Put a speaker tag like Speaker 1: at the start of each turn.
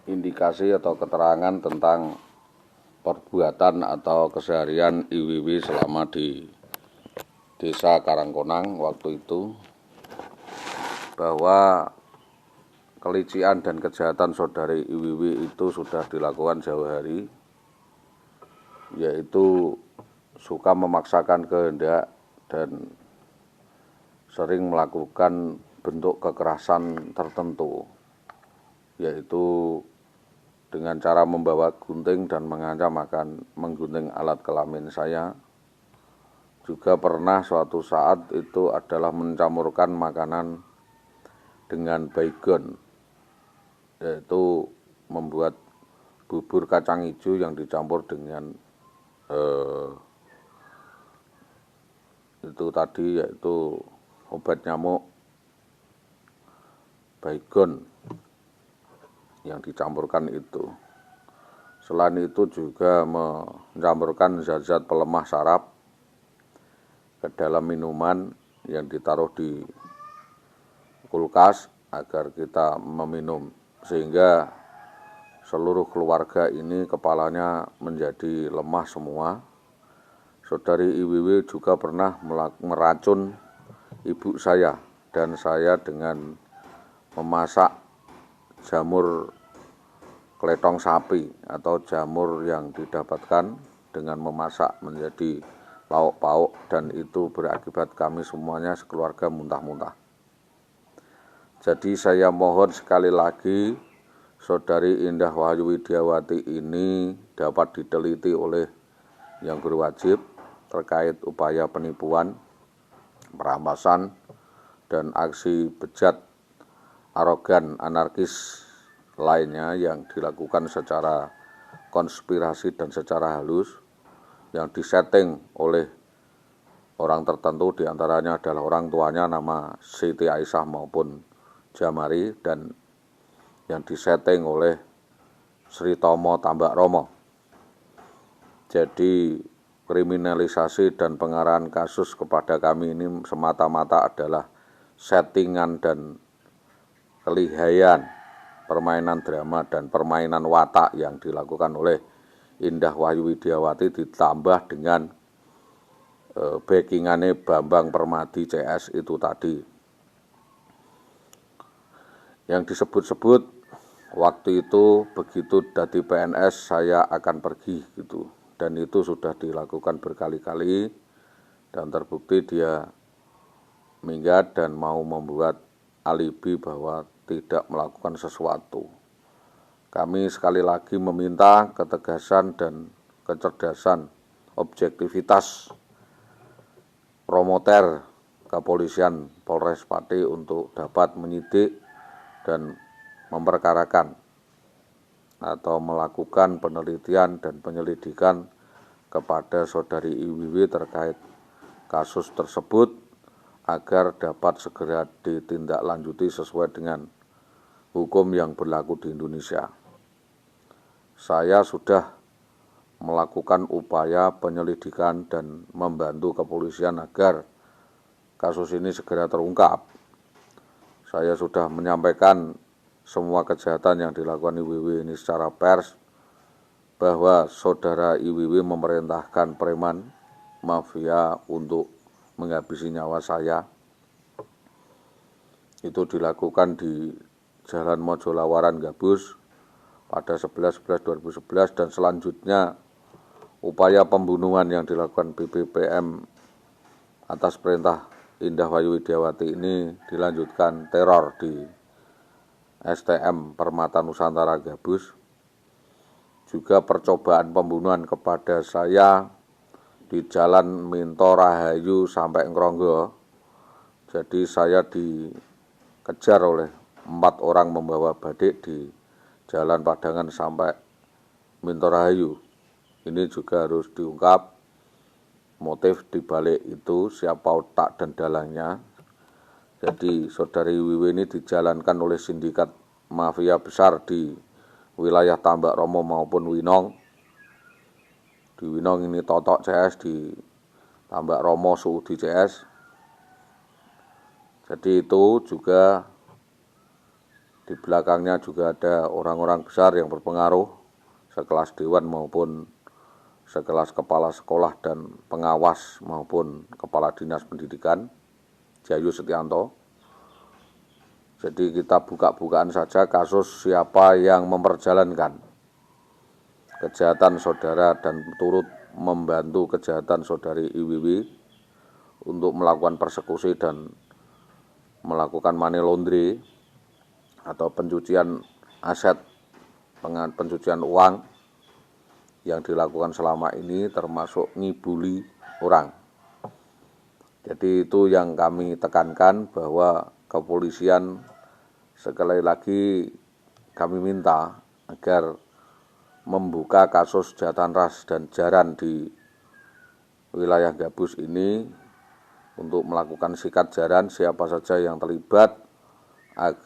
Speaker 1: indikasi atau keterangan tentang perbuatan atau keseharian IWW selama di Desa Karangkonang waktu itu, bahwa kelician dan kejahatan saudari IWW itu sudah dilakukan jauh hari, yaitu suka memaksakan kehendak dan sering melakukan bentuk kekerasan tertentu, yaitu dengan cara membawa gunting dan mengancam akan menggunting alat kelamin saya. Juga pernah suatu saat itu adalah mencampurkan makanan dengan baygon, yaitu membuat bubur kacang hijau yang dicampur dengan itu tadi, yaitu obat nyamuk baygon yang dicampurkan itu. Selain itu juga mencampurkan zat-zat pelemah saraf ke dalam minuman yang ditaruh di kulkas agar kita meminum, sehingga seluruh keluarga ini kepalanya menjadi lemah semua. Saudari IWW juga pernah meracun ibu saya dan saya dengan memasak jamur kletong sapi atau jamur yang didapatkan dengan memasak menjadi lauk pauk, dan itu berakibat kami semuanya sekeluarga muntah-muntah. Jadi saya mohon sekali lagi, saudari Indah Wahyu Widiawati ini dapat diteliti oleh yang berwajib terkait upaya penipuan, perampasan, dan aksi bejat, arogan, anarkis lainnya yang dilakukan secara konspirasi dan secara halus, yang disetting oleh orang tertentu, diantaranya adalah orang tuanya nama Siti Aisyah maupun Jamari, dan yang disetting oleh Sri Tomo Tambak Romo. Jadi kriminalisasi dan pengarahan kasus kepada kami ini semata-mata adalah settingan dan kelihayan, permainan drama dan permainan watak yang dilakukan oleh Indah Wahyu Widiawati, ditambah dengan backingannya Bambang Permadi CS itu tadi. Yang disebut-sebut waktu itu begitu dadi PNS saya akan pergi gitu, dan itu sudah dilakukan berkali-kali dan terbukti dia minggat dan mau membuat alibi bahwa tidak melakukan sesuatu. Kami sekali lagi meminta ketegasan dan kecerdasan, objektivitas promoter kepolisian Polres Pati untuk dapat menyidik dan memperkarakan atau melakukan penelitian dan penyelidikan kepada saudari IWW terkait kasus tersebut agar dapat segera ditindaklanjuti sesuai dengan hukum yang berlaku di Indonesia. Saya sudah melakukan upaya penyelidikan dan membantu kepolisian agar kasus ini segera terungkap. Saya sudah menyampaikan semua kejahatan yang dilakukan IWW ini secara pers, bahwa saudara IWW memerintahkan preman mafia untuk menghabisi nyawa saya. Itu dilakukan di Jalan Mojolawaran Gabus pada 11/11/2011, dan selanjutnya upaya pembunuhan yang dilakukan BPPM atas perintah Indah Wahyu Widiawati ini dilanjutkan teror di STM Permata Nusantara Gabus. Juga percobaan pembunuhan kepada saya di Jalan Minto Rahayu sampai Ngronggo. Jadi saya dikejar oleh 4 orang membawa badik di Jalan Padangan sampai Minto Rahayu. Ini juga harus diungkap motif dibalik itu, siapa otak dan dalangnya. Jadi saudari IWW ini dijalankan oleh sindikat mafia besar di wilayah Tambak Romo maupun Winong. Di Winong ini Totok CS, di Tambak Romo Suudi CS. Jadi itu juga Di belakangnya juga ada orang-orang besar yang berpengaruh, sekelas dewan maupun sekelas kepala sekolah dan pengawas maupun kepala dinas pendidikan, Jayu Setianto. Jadi kita buka-bukaan saja kasus siapa yang memperjalankan kejahatan saudara dan turut membantu kejahatan saudari Iwiwi untuk melakukan persekusi dan melakukan money laundry atau pencucian aset, pencucian uang yang dilakukan selama ini, termasuk ngibuli orang. Jadi itu yang kami tekankan, bahwa kepolisian sekali lagi kami minta agar membuka kasus kejahatan ras dan jaran di wilayah Gabus ini untuk melakukan sikat jaran siapa saja yang terlibat, agar